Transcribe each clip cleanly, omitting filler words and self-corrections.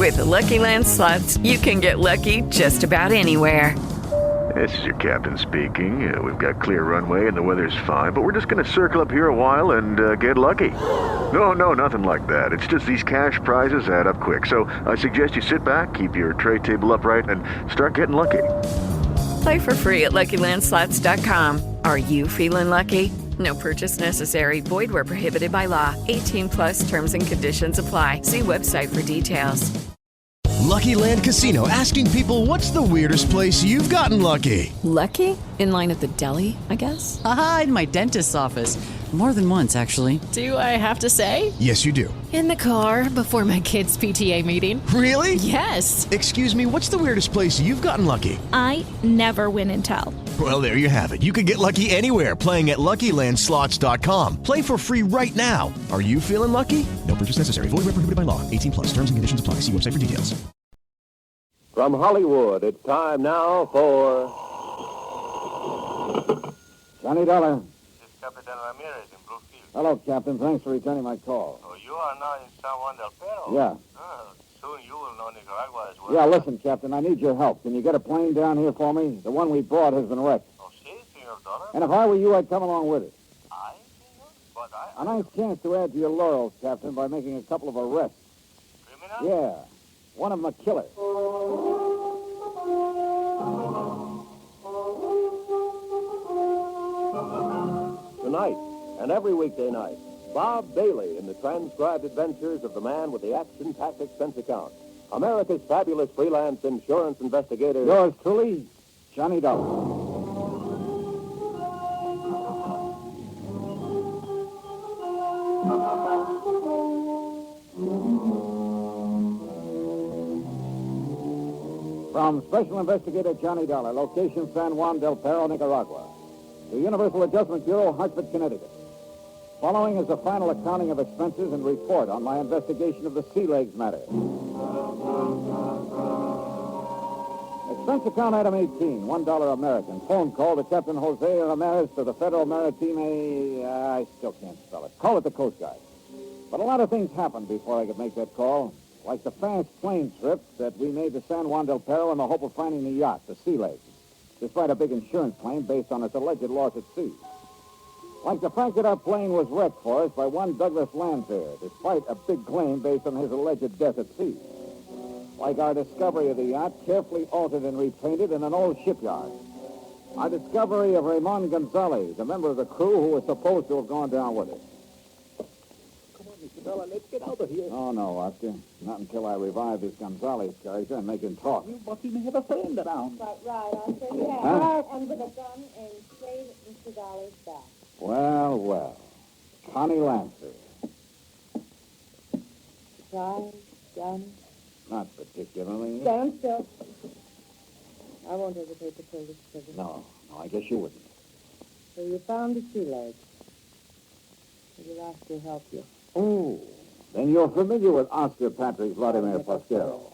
With the Lucky Land Slots, you can get lucky just about anywhere. This is your captain speaking. We've got clear runway and the weather's fine, but we're just going to circle up here a while and get lucky. No, nothing like that. It's just these cash prizes add up quick. So I suggest you sit back, keep your tray table upright, and start getting lucky. Play for free at LuckyLandSlots.com. Are you feeling lucky? No purchase necessary. Void where prohibited by law. 18 plus terms and conditions apply. See website for details. Lucky Land Casino, asking people, what's the weirdest place you've gotten lucky? Lucky? In line at the deli, I guess? Aha, in my dentist's office. More than once, actually. Do I have to say? Yes, you do. In the car before my kids' PTA meeting. Really? Yes. Excuse me, what's the weirdest place you've gotten lucky? I never win and tell. Well, there you have it. You can get lucky anywhere, playing at LuckyLandSlots.com. Play for free right now. Are you feeling lucky? No purchase necessary. Void where prohibited by law. 18 plus. Terms and conditions apply. See website for details. From Hollywood, it's time now for Johnny Dollar. This is Captain Ramirez in Bluefield. Hello, Captain. Thanks for returning my call. So you are now in San Juan del Perro? Yeah. Soon you will know Nicaragua as well. Yeah, listen, Captain, I need your help. Can you get a plane down here for me? The one we brought has been wrecked. Oh, si, Senor Dollar. And if I were you, I'd come along with it. I, Senor? But I... A nice chance to add to your laurels, Captain, by making a couple of arrests. Criminal? Yeah. One of them a killer. Tonight, and every weekday night, Bob Bailey in the transcribed adventures of the man with the action-packed expense account. America's fabulous freelance insurance investigator. Yours truly, Johnny Dollar. From Special Investigator Johnny Dollar, location San Juan del Perro, Nicaragua, to Universal Adjustment Bureau, Hartford, Connecticut. Following is a final accounting of expenses and report on my investigation of the sea legs matter. Expense account item 18, $1 American. Phone call to Captain Jose Ramirez to the Federal Maritime... I still can't spell it. Call it the Coast Guard. But a lot of things happened before I could make that call. Like the fast plane trip that we made to San Juan del Perro in the hope of finding the yacht, the Sea Legs, despite a big insurance claim based on its alleged loss at sea. Like the fact that our plane was wrecked for us by one Douglas Landfair, despite a big claim based on his alleged death at sea. Like our discovery of the yacht, carefully altered and repainted in an old shipyard. Our discovery of Ramon Gonzalez, a member of the crew who was supposed to have gone down with us. Fella, let's get out of here. Oh, no, Oscar. Not until I revive this Gonzalez character and make him talk. You must even have a friend around. Quite right, Oscar. Yeah. Huh? And with a gun and straight at Mr. Dollar's back. Well. Connie Lancer. Try, gun. Not particularly. Stand still. I won't hesitate to pull this trigger. No, I guess you wouldn't. So you found the sea legs. You'll ask to help you. Oh, then you're familiar with Oscar Patrick Vladimir Pasquero.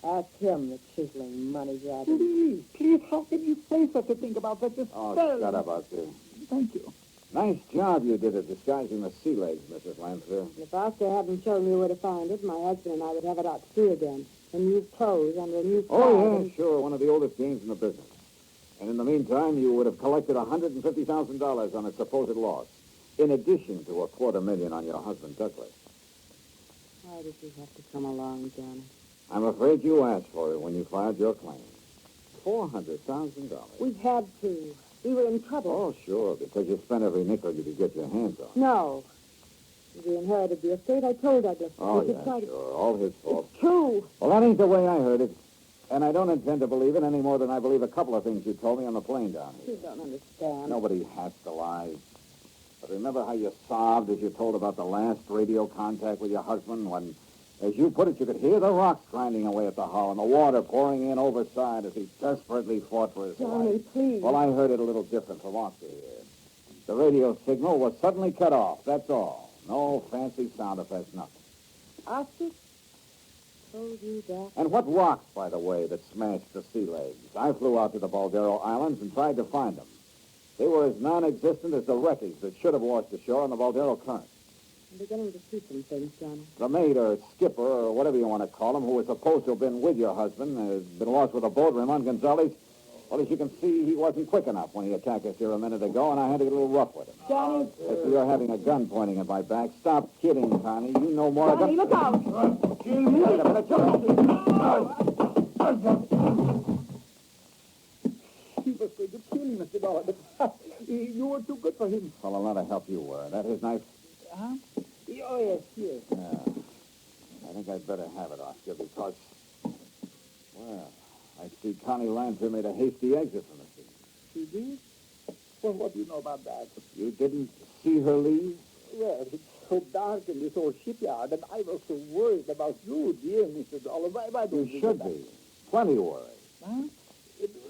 Ask him, the chiseling money grabber. Please, how can you say such a thing about such a Oh, spell? shut up, Oscar. Thank you. Nice job you did at disguising the sea legs, Mrs. Lancer. If Oscar hadn't shown me where to find it, my husband and I would have it out to sea again. And new clothes under a new flag. Oh, yeah, sure. One of the oldest games in the business. And in the meantime, you would have collected $150,000 on its supposed loss, in addition to $250,000 on your husband, Douglas. Why did you have to come along, Johnny? I'm afraid you asked for it when you filed your claim. $400,000. We had to. We were in trouble. Oh, sure, because you spent every nickel you could get your hands on. No. We inherited the estate. I told Douglas. Oh, we yeah, decided... sure. All his fault. It's true. Well, that ain't the way I heard it. And I don't intend to believe it any more than I believe a couple of things you told me on the plane down here. You don't understand. Nobody has to lie. But remember how you sobbed as you told about the last radio contact with your husband when, as you put it, you could hear the rocks grinding away at the hull and the water pouring in overside as he desperately fought for his Johnny, life? please. Well, I heard it a little different from Oscar here. The radio signal was suddenly cut off, that's all. No fancy sound effects, nothing. Oscar told you that? And what rocks, by the way, that smashed the sea legs? I flew out to the Baldero Islands and tried to find them. They were as non-existent as the wreckage that should have washed ashore on the Baldero Current. I'm beginning to see some things, Johnny. The maid or skipper or whatever you want to call him, who was supposed to have been with your husband, has been lost with a boat, Ramon Gonzalez. Well, as you can see, he wasn't quick enough when he attacked us here a minute ago, and I had to get a little rough with him. Johnny! If you're having a gun pointing at my back, stop kidding, Connie. You know more Johnny, look out! Wait a minute, He was going to kill me, Mr. Dollar, but you were too good for him. Well, a lot of help you were. That his knife? Huh? Oh, yes. Yeah. I think I'd better have it, Oscar, because, well, I see Connie Lancer made a hasty exit from the scene. She did? Well, what do you know about that? You didn't see her leave? Well, it's so dark in this old shipyard, and I was so worried about you, dear Mr. Dollar. Why don't You should be. Plenty worried. Huh?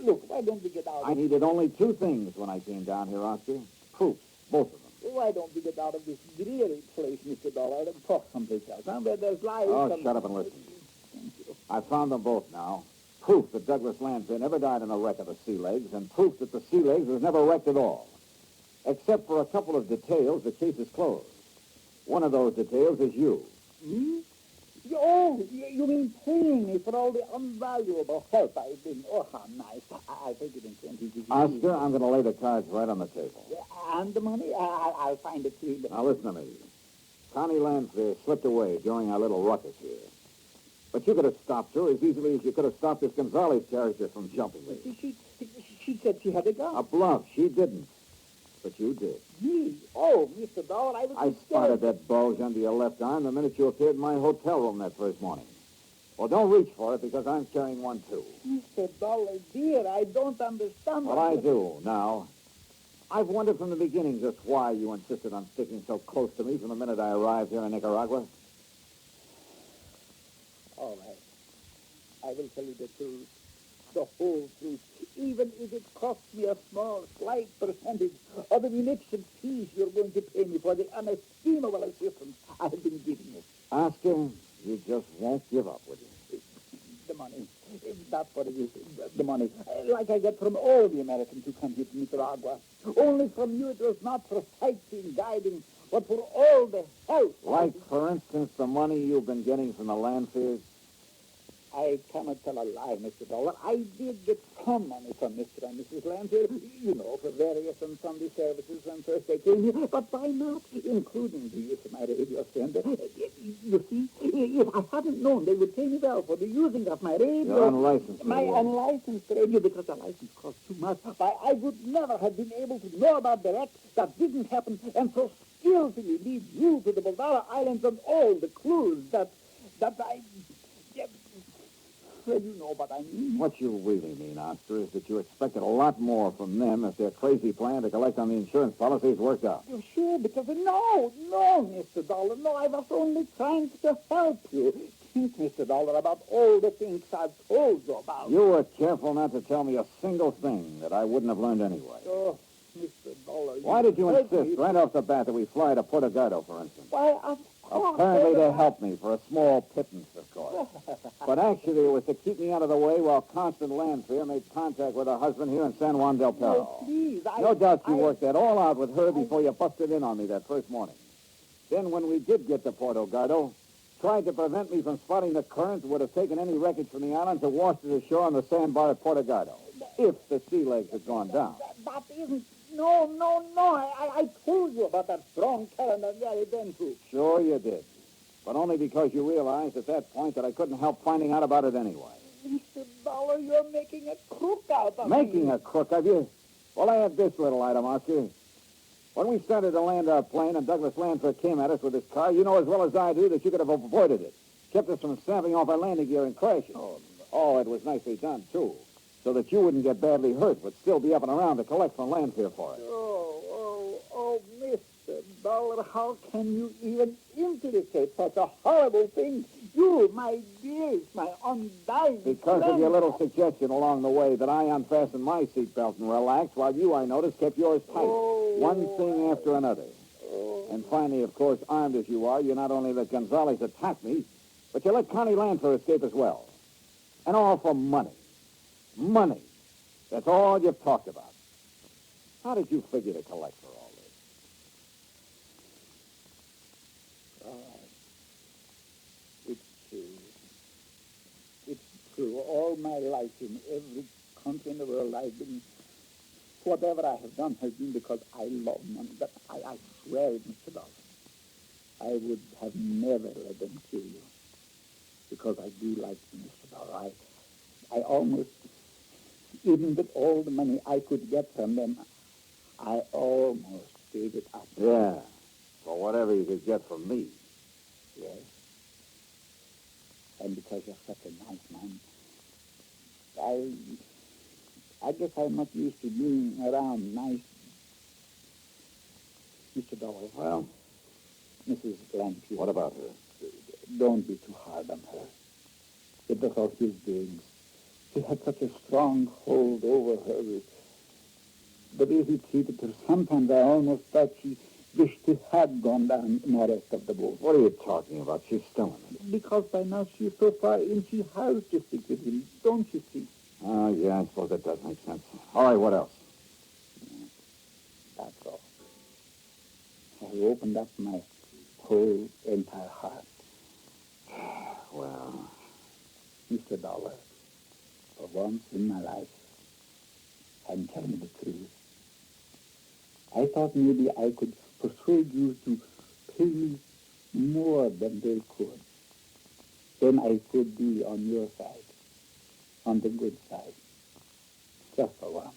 Look, why don't we get out I needed only two things when I came down here, Oscar. Proofs, both of them. Why don't we get out of this dreary place, Mr. Dollar, and talk someplace else, huh? Where there's life. Oh, shut up and listen. I found them both now. Proof that Douglas Lancer never died in a wreck of the Sea Legs, and proof that the Sea Legs was never wrecked at all. Except for a couple of details, the case is closed. One of those details is you. Hmm? Oh, you mean paying me for all the unvaluable help I've been... Oh, how nice. I'll take it in 20 Oscar, I'm going to lay the cards right on the table. And the money? I'll find it to you. Now, listen to me. Connie Lancer slipped away during our little ruckus here. But you could have stopped her as easily as you could have stopped this Gonzalez character from jumping me. She said she had a gun. A bluff. She didn't. But you did. Me? Oh, Mr. Dollar, I spotted that bulge under your left arm the minute you appeared in my hotel room that first morning. Well, don't reach for it, because I'm carrying one, too. Mr. Dollar, dear, I don't understand. Well, I do, now. I've wondered from the beginning just why you insisted on sticking so close to me from the minute I arrived here in Nicaragua. All right. I will tell you the truth. The whole truth. Even if it costs me a small, slight percentage of the munitions fees you're going to pay me for the unestimable assistance I have been giving you. Oscar, you just won't give up, would you? The money. That's what it is. The money. Like I get from all the Americans who come here to Nicaragua. Only from you it was not for sightseeing, guiding, but for all the help. Like, for instance, the money you've been getting from the Lancers? I cannot tell a lie, Mr. Dollar. I did get some money from Mr. and Mrs. Lancer, you know, for various and Sunday services when first they came here, but why not, including the use of my radio sender? You see, if I hadn't known they would pay me well for the using of my radio... Your unlicensed my radio. unlicensed radio, because the license costs too much, why, I would never have been able to know about the wreck that didn't happen and so skillfully lead you to the Baldara Islands and all the clues that I... Well, you know what I mean. What you really mean, Oscar, is that you expected a lot more from them if their crazy plan to collect on the insurance policies worked out. You're sure? Because no, Mr. Dollar, no, I was only trying to help you. Think, Mr. Dollar, about all the things I've told you about. You were careful not to tell me a single thing that I wouldn't have learned anyway. Oh, Mr. Dollar. Why did you hurt insist me. right off the bat that we fly to Puerto Gardo, for instance? Why, of course. Apparently to help me for a small pittance, of course. But actually it was to keep me out of the way while Constance Lancer made contact with her husband here in San Juan del Perro. Oh, please, No doubt you worked that all out with her before you busted in on me that first morning. Then when we did get to Puerto Gardo, tried to prevent me from spotting the current that would have taken any wreckage from the island to wash to the shore on the sandbar at Puerto Gardo, if the Sea Legs had gone down. That isn't... No. I told you about that strong current and very vengeful. Sure you did. But only because you realized at that point that I couldn't help finding out about it anyway. Mr. Dollar, you're making a crook out of me. Making a crook of you? Well, I have this little item, Oscar. When we started to land our plane and Douglas Lancer came at us with his car, you know as well as I do that you could have avoided it. Kept us from snapping off our landing gear and crashing. Oh, it was nicely done, too. So that you wouldn't get badly hurt, but still be up and around to collect from Lancer for it. Oh, Mr. Dollar, how can you even implicate such a horrible thing? You, my dearest, my undying Because friend. of your little suggestion along the way that I unfastened my seatbelt and relaxed while you, I noticed, kept yours tight. One thing after another. And finally, of course, armed as you are, you not only let Gonzalez attack me, but you let Connie Lancer escape as well. And all for money. Money. That's all you've talked about. How did you figure to collect for all you, all my life in every country in the world, whatever I have done has been because I love money. But I swear it, Mr. Dollar, I would have never let them kill you because I do like you, Mr. Dollar. I almost, even with all the money I could get from them, I almost gave it up. Yeah, for whatever you could get from me. Yes. And because you're such a nice man, I guess I'm not used to being around nice. Mr. Dollar. Well, Mrs. Lanky. what about her? Don't be too hard on her. It was all his doings. He had such a strong hold over her. The way he treated her, sometimes I almost thought she wished he had gone down in the rest of the boat. What are you talking about? She's still in it. Because by now she's so far in, she has to stick with him. Don't you see? Oh, yeah, I suppose that does make sense. All right, what else? That's all. I opened up my whole entire heart. Well, Mr. Dollar, for once in my life, I'm telling the truth. I thought maybe I could persuade you to pay me more than they could. Then I could be on your side, on the good side, just for once.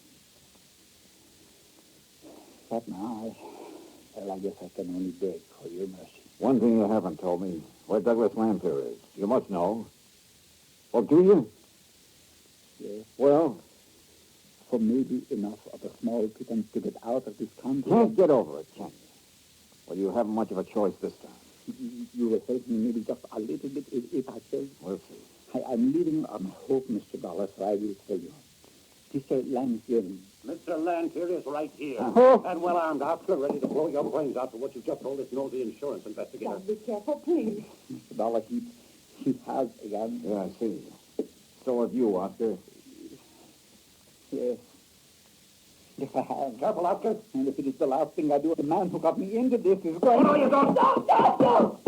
But now, I guess I can only beg for your mercy. one thing you haven't told me, where Douglas Lanphier is. You must know. Well, do you? Yes. Well, for maybe enough of a small pittance to get out of this country. Can't get over it, can you? Well, you haven't much of a choice this time. You will help me maybe just a little bit if I say. We'll see. I'm leading on hope, Mr. Dollar, so I will tell you. Mr. Lanphier. Mr. Lanphier is right here. Oh. And well armed, officer, ready to blow your brains out for what you just told this nosy insurance investigator. Now, be careful, please. Mr. Dollar, he has a gun. Yeah, I see. So have you, Oscar. Yes. Yes, I have. Careful, Oscar. And if it is the last thing I do, the man who got me into this is going... Oh, no, you don't. No!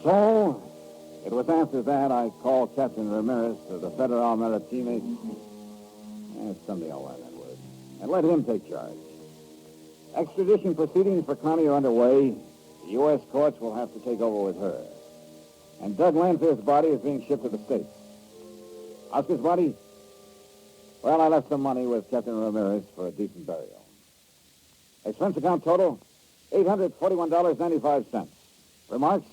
So, it was after that I called Captain Ramirez of the Federal Maritime. Someday I'll learn that word. And let him take charge. Extradition proceedings for Connie are underway. The U.S. courts will have to take over with her. And Doug Lanphier's body is being shipped to the States. Oscar's body? Well, I left some money with Captain Ramirez for a decent burial. Expense account total, $841.95. Remarks?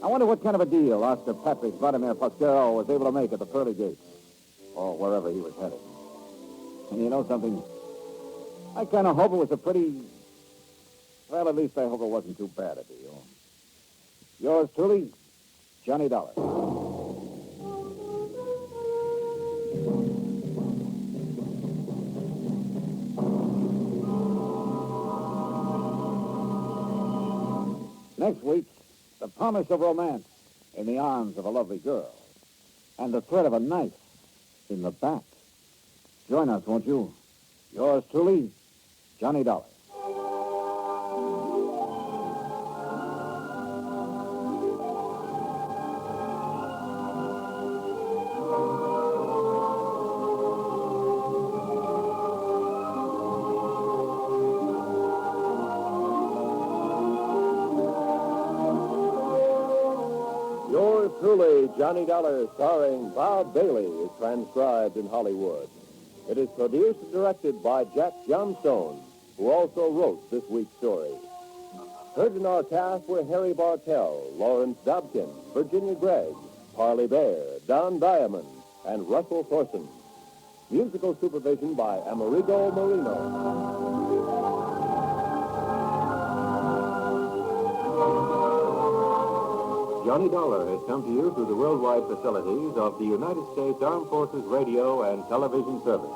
I wonder what kind of a deal Oscar Patrick Vladimir Pasquero was able to make at the pearly gates, or wherever he was headed. And you know something? I kind of hope it was a pretty... Well, at least I hope it wasn't too bad a deal. Yours truly, Johnny Dollar. Next week, the promise of romance in the arms of a lovely girl, and the threat of a knife in the back. Join us, won't you? Yours truly, Johnny Dollar. Yours truly, Johnny Dollar, starring Bob Bailey, is transcribed in Hollywood. It is produced and directed by Jack Johnstone, who also wrote this week's story. Heard in our cast were Harry Bartell, Lawrence Dobkin, Virginia Gregg, Parley Bear, Don Diamond, and Russell Thorson. Musical supervision by Amerigo Marino. Johnny Dollar has come to you through the worldwide facilities of the United States Armed Forces Radio and Television Service.